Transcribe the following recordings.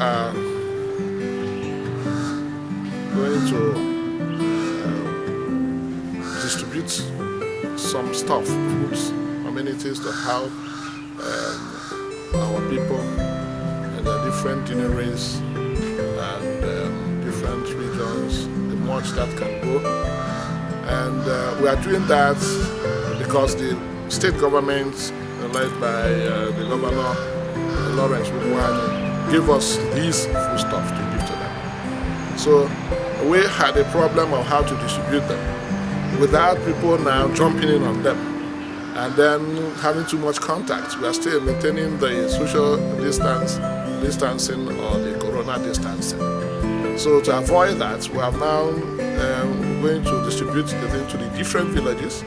are going to distribute some stuff, foods, amenities to help our people in the different deaneries and different regions, the much that can go. And we are doing that because the state government, led by the Governor Lawrence gave us these foodstuffs to give to them. So we had a problem of how to distribute them without people now jumping in on them and then having too much contact. We are still maintaining the social distancing or the corona distancing. So to avoid that, we are now going to distribute the thing to the different villages,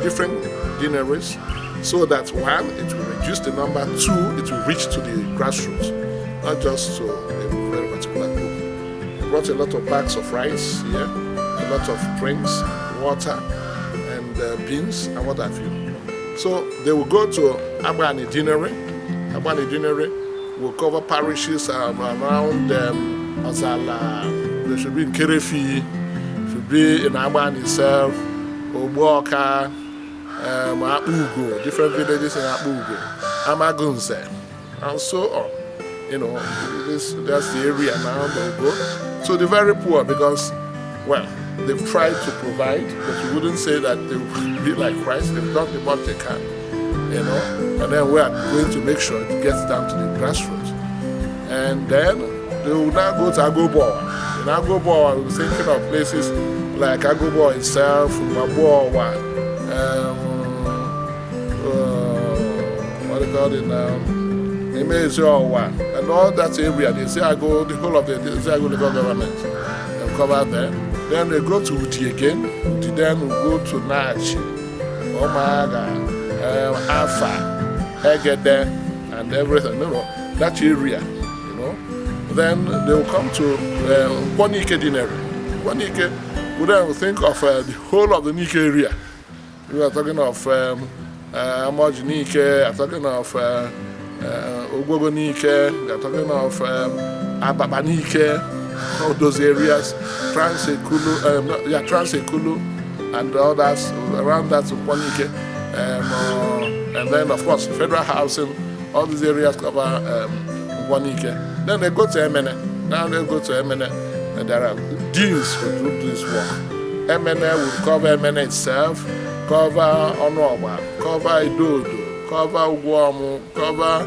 different deaneries, so that one, it will reduce the number, two, it will reach to the grassroots, not just to a very particular group. We brought a lot of bags of rice here, a lot of drinks, water, and beans, and what have you. So they will go to Agbani Deanery. Agbani Deanery will cover parishes around Ozala. They should be in Kerefi, should be in Agbani itself, Obuoka, Ugo, different villages in Ugo, Amagunze, and so on. You know, that's the area now they'll go. So they're very poor because, well, they've tried to provide, but you wouldn't say that they will be like Christ. They've done the best they can, you know. And then we are going to make sure it gets down to the grassroots. And then they will now go to Agoboa. In Agoboa, we're thinking of places like Agoboa itself, Maboa, what do you call it now? Imezowa, and all that area. The Ziago, the whole of the Ziago local government, they'll cover there. Then they go to Uti again. Uti then will go to Nachi, Omaga, Alpha, Egede, and everything. You know, that area, you know. Then they will come to Kwanike Deanery. Kwanike, we then think of the whole of the Nike area. We are talking of Amoj Nike, I'm talking of Ogbogo Nike, we are talking of Ababa Nike. All those areas, Transekulu, and others around that Kwanike, and then of course federal housing. All these areas cover Kwanike. Then they go to Emene. Now they go to Emene, and there are deals to do this work. Emene will cover Emene itself, cover Onoba, cover Idodo, cover Uguamu, cover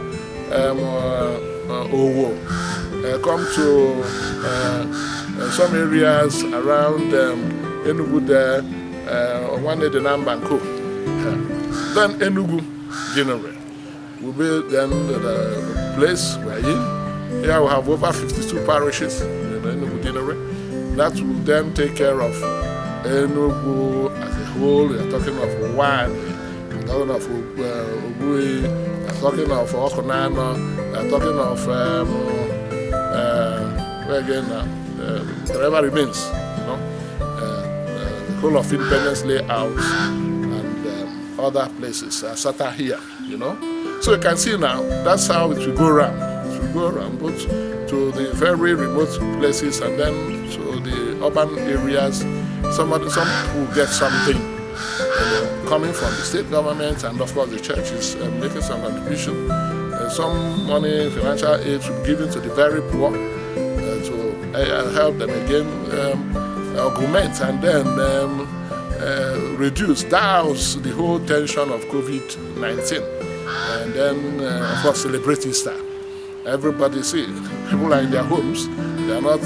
Owo. Come to some areas around Enugu there, one day the Nambanko. Then Enugu Deanery will be then the place we're in. Here we have over 52 parishes in the Enugu Deanery. That will then take care of Enugu as a whole. We're talking of Wani, we're talking of Ogui, we're talking of Okonano, we're talking of whatever remains, you know, the whole of Independence Layout and other places are sat here, you know. So you can see now, that's how it will go around. It will go around both to the very remote places and then to the urban areas. Some people get something coming from the state government, and of course the church is making some contribution. Some money, financial aid should be given to the very poor to help them again augment and then reduce, douse the whole tension of COVID-19. And then, of course, celebrate Easter. Everybody see, people are in their homes. They are not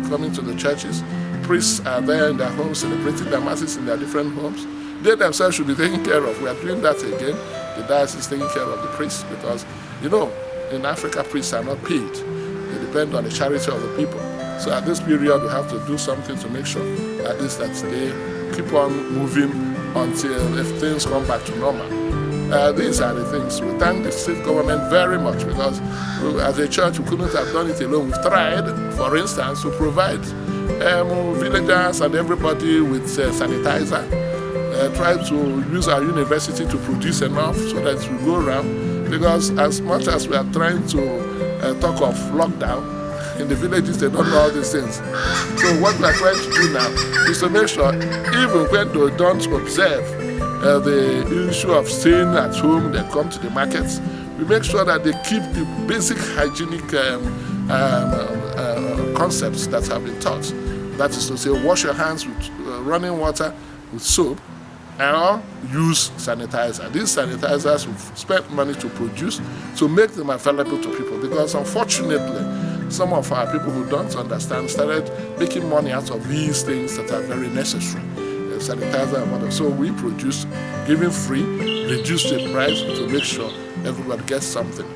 coming to the churches. Priests are there in their homes celebrating their masses in their different homes. They themselves should be taken care of. We are doing that again. The diocese is taking care of the priests because, you know, in Africa, priests are not paid. They depend on the charity of the people. So at this period, we have to do something to make sure at least that they keep on moving until if things come back to normal. These are the things. We thank the state government very much because as a church, we couldn't have done it alone. We've tried, for instance, to provide villagers and everybody with sanitizer. Try to use our university to produce enough so that we go around, because as much as we are trying to talk of lockdown. In the villages, they don't know all these things. So what we are trying to do now is to make sure, even when they don't observe the issue of staying at home, they come to the markets, we make sure that they keep the basic hygienic concepts that have been taught. That is to say, wash your hands with running water, with soap, or use sanitizer. These sanitizers we've spent money to produce to make them available to people, because unfortunately, some of our people who don't understand started making money out of these things that are very necessary, sanitizer and whatever. So we produce, giving free, reduce the price to make sure everybody gets something.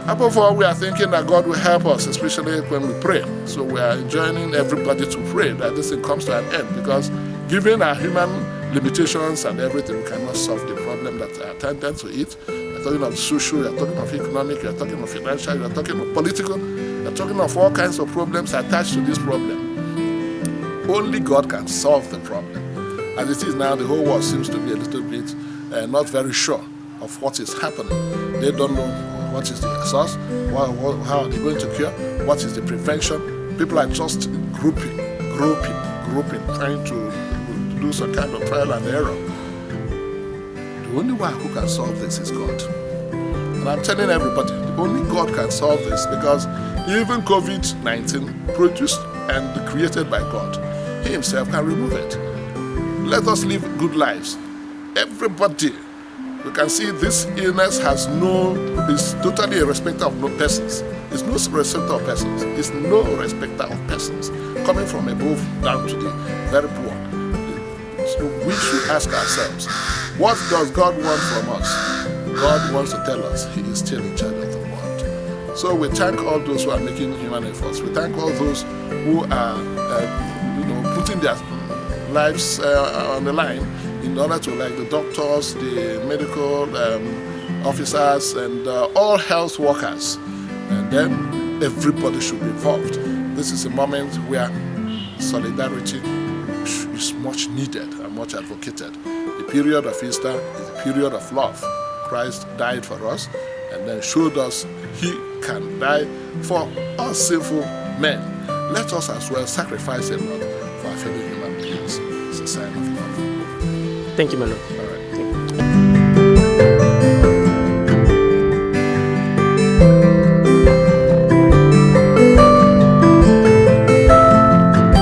Above all, we are thinking that God will help us, especially when we pray. So we are enjoining everybody to pray that this thing comes to an end, because given our human limitations and everything, we cannot solve the problem that are attendant to it. You're talking of social, you're talking of economic, you're talking of financial, you're talking of political, you're talking of all kinds of problems attached to this problem. Only God can solve the problem. As it is now, the whole world seems to be a little bit not very sure of what is happening. They don't know what is the source, how are they going to cure, what is the prevention. People are just grouping, trying to do some kind of trial and error. The only one who can solve this is God. And I'm telling everybody, only God can solve this, because even COVID-19, produced and created by God, He Himself can remove it. Let us live good lives. Everybody, you can see this illness is totally a respecter of no persons. It's no respecter of persons. It's no respecter of persons. Coming from above down to the very poor. So we should ask ourselves, what does God want from us? God wants to tell us He is still in charge of the world. So we thank all those who are making human efforts. We thank all those who are putting their lives on the line in order to, like the doctors, the medical officers, and all health workers. And then everybody should be involved. This is a moment where solidarity is much needed and much advocated. The period of Easter is a period of love. Christ died for us and then showed us He can die for us sinful men. Let us as well sacrifice a lot for our fellow human beings. It's a sign of love. Thank you, my Lord.